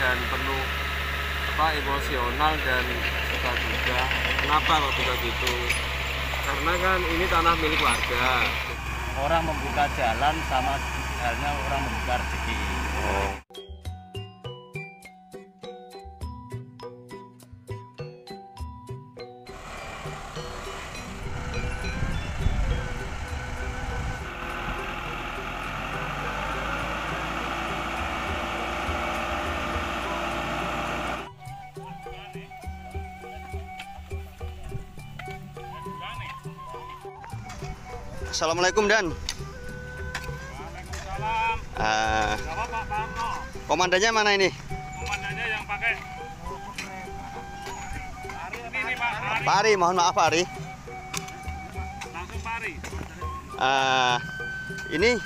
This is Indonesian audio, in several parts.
dan penuh emosional dan suka duka. Kenapa kok bisa gitu? Karena kan ini tanah milik warga. Orang membuka jalan sama halnya orang membuka rezeki. Assalamualaikum Dan. Komandannya mana ini? Komandannya yang pakai ini Pak. Pak Ari, mohon maaf Pak Ari. Langsung Pak Ari. Ini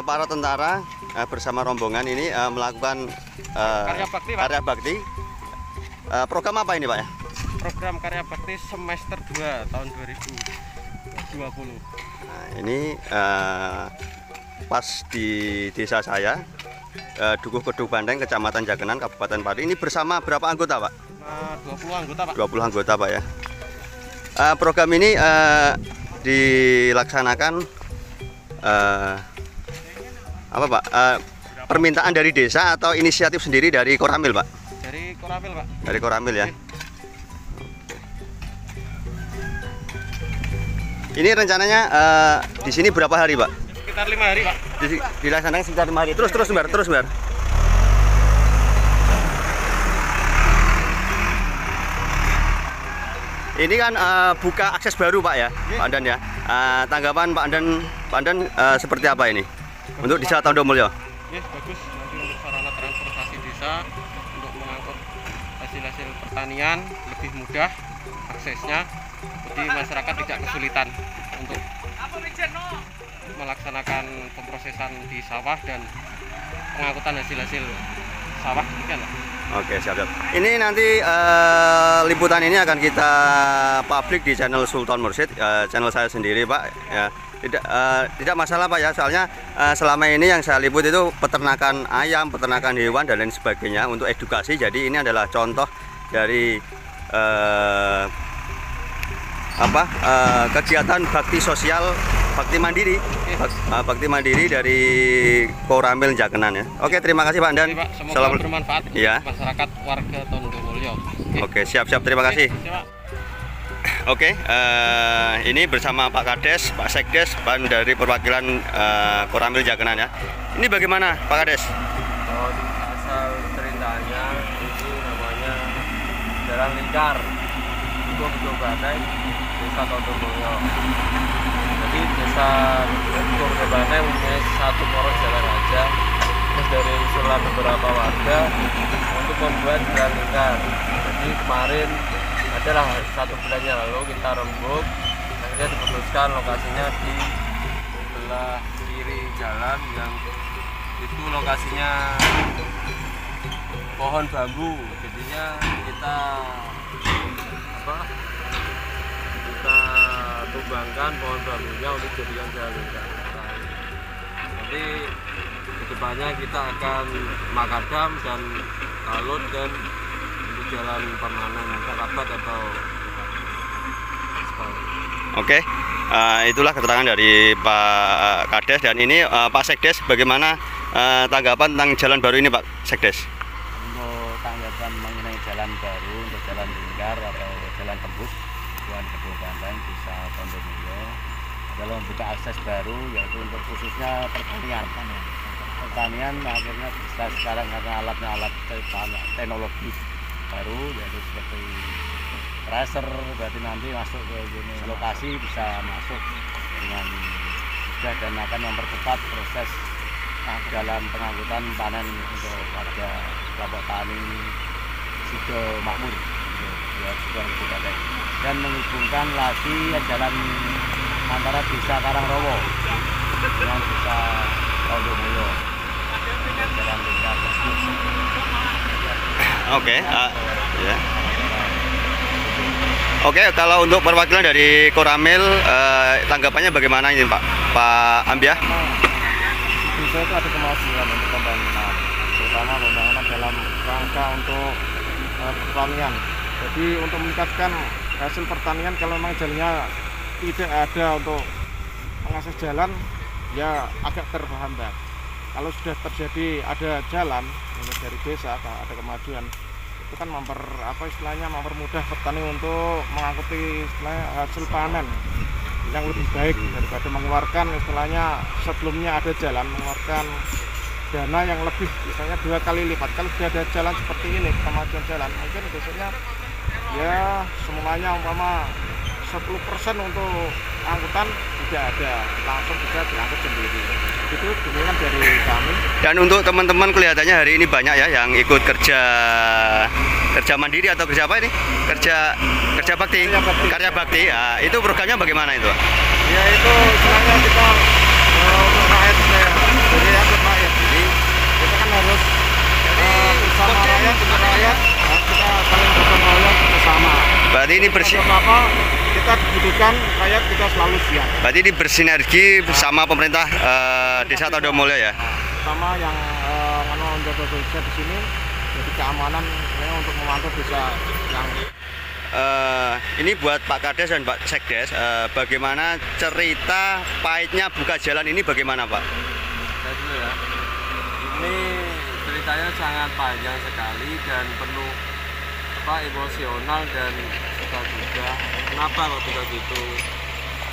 para tentara bersama rombongan ini melakukan karya bakti. Program apa ini Pak ya? Program karya bakti semester 2 tahun 2020. Nah, ini pas di desa saya, Dukuh Kedung Bandeng, Kecamatan Jagenan, Kabupaten Pati. Ini bersama berapa anggota Pak? 20 anggota Pak. 20 anggota Pak ya. Program ini dilaksanakan apa Pak? Permintaan dari desa atau inisiatif sendiri dari Koramil Pak? Dari Koramil Pak. Dari Koramil ya. Ini rencananya di sini berapa hari Pak? Sekitar 5 hari Pak. Dilaksanakan sekitar 5 hari. Terus Mbak. Ini kan buka akses baru Pak ya, Pak Andan ya. Tanggapan Pak Andan seperti apa ini untuk Desa Tondomulyo? Bagus. Nanti untuk sarana transportasi desa untuk mengangkut hasil-hasil pertanian lebih mudah aksesnya. Jadi masyarakat tidak kesulitan untuk melaksanakan pemrosesan di sawah dan pengangkutan hasil-hasil sawah. Demikian Pak. Oke, siap. Ini nanti liputan ini akan kita publik di channel Sultan Mursyid, channel saya sendiri Pak. Ya, tidak masalah Pak ya, soalnya selama ini yang saya liput itu peternakan ayam, peternakan hewan dan lain sebagainya untuk edukasi. Jadi ini adalah contoh dari kegiatan bakti sosial, bakti mandiri dari Koramil Jagenan ya. Oke, terima kasih Pak Andan. Semoga bermanfaat untuk ya. masyarakat warga Tondomulyo. Oke, siap, terima kasih. Oke, ini bersama Pak Kades, Pak Sekdes, dari perwakilan Koramil Jagenan ya. Ini bagaimana Pak Kades? Asal ceritanya ini namanya Jalan Lingkar, Dukuh Kedung Bandeng, Desa Tondomulyo. Jadi Desa Dukuh Kedung Bandeng mempunyai satu poros jalan aja. Terus dari usulan beberapa warga untuk membuat jalan lingkar. Jadi kemarin adalah 1 bulan yang lalu kita rembuk, akhirnya diputuskan lokasinya di sebelah kiri jalan yang itu lokasinya pohon bambu. Jadinya kita tumbangkan pohon bambunya untuk jadikan jalan lingkar. Nanti kedepannya kita akan makadam dan talut dan untuk jalan permanen kerabat atau Oke, itulah keterangan dari Pak Kades dan ini Pak Sekdes. Bagaimana tanggapan tentang jalan baru ini Pak Sekdes? Untuk tanggapan mengenai jalan baru untuk jalan lingkar atau jalan tembus Dukuh Kedung Bandeng Desa Tondomulyo adalah membuka akses baru, yaitu untuk khususnya pertanian akhirnya bisa sekarang karena alat teknologi baru, yaitu seperti tracer, berarti nanti masuk ke lokasi bisa masuk dengan mudah dan akan mempercepat proses dalam pengangkutan panen untuk warga kelompok tani Sido Makmur dan menghubungkan lagi jalan antara Desa Karangrowo dengan Desa Tondomulyo. Jalan lingkar. Oke, ya. Oke, kalau untuk perwakilan dari Koramil, tanggapannya bagaimana ini Pak Ambiah? Desa itu ada kemajuan untuk pembangunan, terutama terutama pembangunan dalam rangka untuk pertanian. Jadi untuk meningkatkan hasil pertanian, kalau memang jalannya tidak ada untuk mengakses jalan, ya agak terhambat. Kalau sudah terjadi ada jalan dari desa, ada kemajuan, itu kan mempermudah petani untuk mengangkuti hasil panen yang lebih baik daripada mengeluarkan sebelumnya ada jalan, mengeluarkan dana yang lebih, misalnya 2 kali lipat. Kalau sudah ada jalan seperti ini, kemajuan jalan, mungkin besoknya ya semuanya 10% untuk angkutan tidak ada, langsung bisa diangkut sendiri. Itu dukungan dari kami. Dan untuk teman-teman kelihatannya hari ini banyak ya yang ikut kerja mandiri atau kerja apa ini? Kerja bakti, karya bakti. Nah, itu programnya bagaimana itu? Ya itu istilahnya kita untuk rakyat, jadi untuk rakyat. Jadi kita kan harus bersama rakyat, untuk rakyat kita saling gotong royong bersama. Berarti ini bersih. Apa kita dibutuhkan rakyat, kita selalu siap. Berarti ini bersinergi bersama pemerintah Desa Todomulyo ya. Sama yang menjaga desa di sini, jadi keamanan untuk memantau desa yang ini buat Pak Kades dan Pak Sekdes, bagaimana cerita pahitnya buka jalan ini bagaimana Pak? Saya dulu ya. Ini ceritanya sangat panjang sekali dan penuh emosional dan suka duga. Kenapa kok bisa gitu?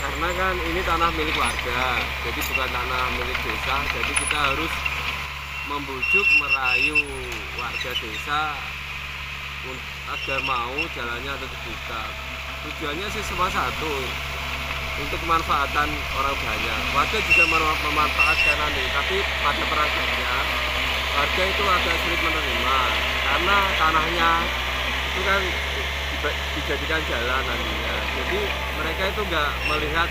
Karena kan ini tanah milik warga, jadi bukan tanah milik desa. Jadi kita harus membujuk, merayu warga desa agar mau jalannya tetap dibuka. Tujuannya sih semua satu, untuk kemanfaatan orang banyak. Warga juga memanfaatkan ini, tapi pada praktiknya warga itu agak sulit menerima karena tanahnya itu kan dijadikan jalan nantinya. Jadi mereka itu nggak melihat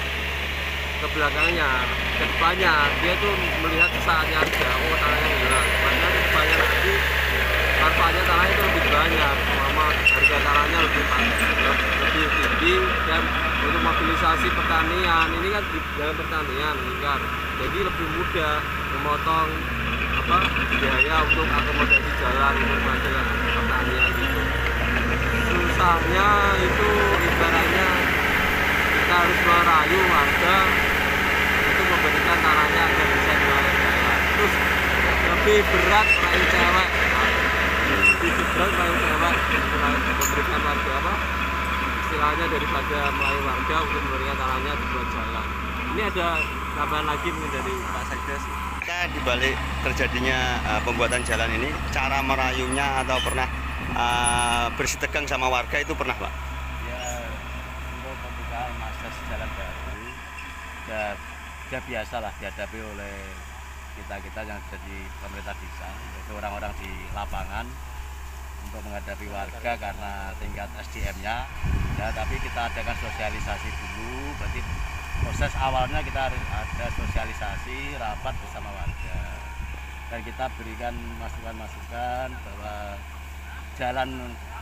ke belakangnya, ke depannya. Dia tuh melihat saatnya aja, oh tanahnya hilang. Makanya ke depannya nanti manfaatnya tanah itu lebih banyak, harga tanahnya lebih tinggi, dan untuk mobilisasi pertanian ini kan di dalam pertanian lingkar, jadi lebih mudah memotong biaya untuk akomodasi jalan untuk masalah pertanian gitu. Susahnya itu ibaratnya kita harus merayu warga untuk memberikan tanahnya agar bisa dilayani jalan. Terus lebih berat merayu cewek. Memberikan warga istilahnya daripada melayu warga untuk memberikan tanahnya dibuat jalan. Ini ada tambahan lagi mungkin dari Pak Sekdes. Kita dibalik terjadinya pembuatan jalan ini, cara merayunya atau pernah bersitegang sama warga itu pernah Pak? Ya, untuk pembukaan akses jalan baru sudah biasa lah dihadapi oleh kita yang jadi pemerintah desa, yaitu orang-orang di lapangan untuk menghadapi warga karena tingkat SDM-nya ya, tapi kita adakan sosialisasi dulu. Berarti proses awalnya kita harus ada sosialisasi rapat bersama warga dan kita berikan masukan-masukan bahwa jalan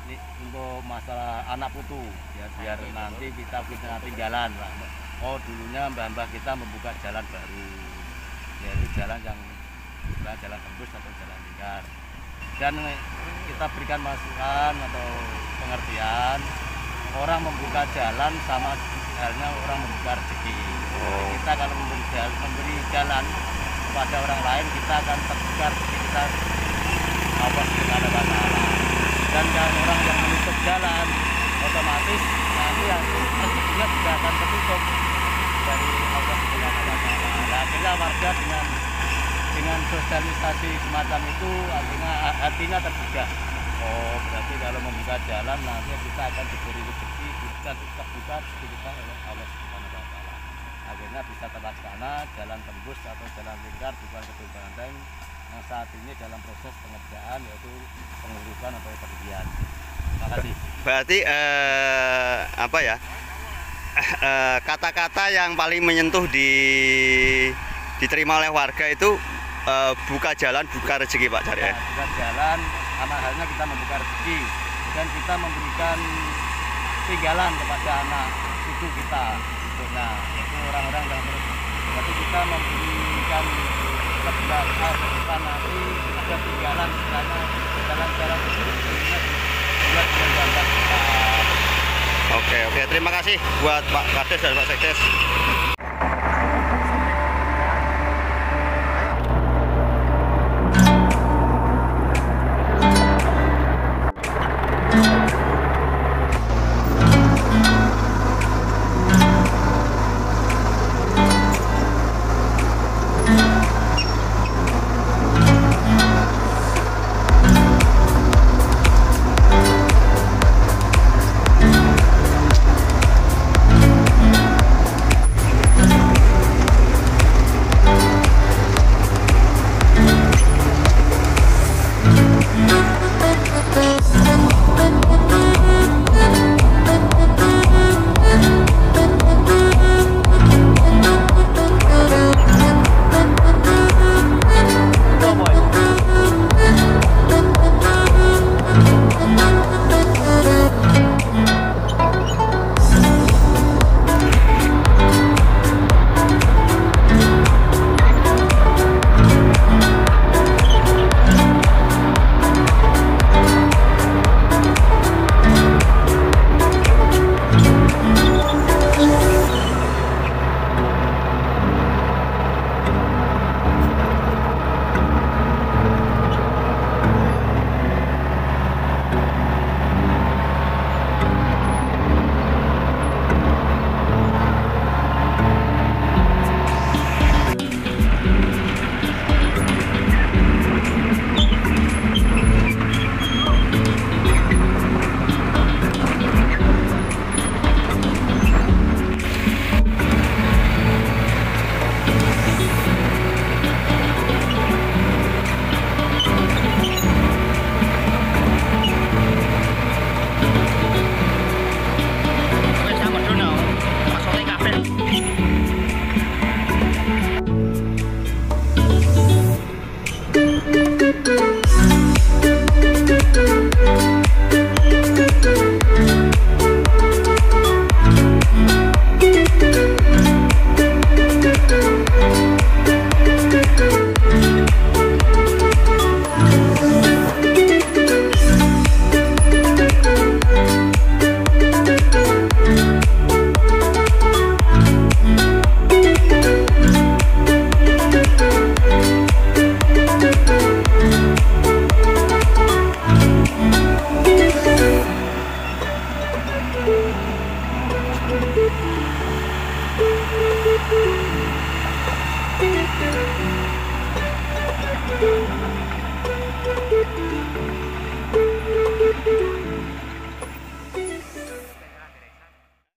ini untuk masalah anak putu ya, biar nanti kita punya tinggalan. Oh dulunya mbah-mbah kita membuka jalan baru, yaitu jalan yang bukan jalan tembus atau jalan lingkar, dan kita berikan masukan atau pengertian orang membuka jalan sama halnya orang membuka rezeki. Kita kalau memberi jalan kepada orang lain, kita akan terbuka rezeki kita Allah Subhanahu wa Ta'ala. Dan kalau orang yang menutup jalan, otomatis nanti yang rezekinya juga akan tertutup dari Allah Subhanahu wa Ta'ala. Nah, akhirnya warga dengan sosialisasi semacam itu hatinya terbuka. Oh berarti kalau membuka jalan nanti kita akan diberi rezeki, kita terbuka rezeki kita oleh Allah Subhanahu wa Ta'ala. Akhirnya bisa terlaksana jalan tembus atau jalan lingkar bukan gedung banteng yang saat ini dalam proses pengerjaan, yaitu pengurusan atau pendirian. Terima kasih. Berarti kata-kata yang paling menyentuh diterima oleh warga itu buka jalan, buka rezeki Pak Cari. Buka jalan, sama halnya kita membuka rezeki dan kita memberikan tinggalan kepada anak cucu kita. Nah, itu orang-orang yang berarti kita memberikan depan nanti ada tinggalan karena jalan-jalan itu buat menjaga. Oke, terima kasih buat Pak Kades dan Pak Sekdes.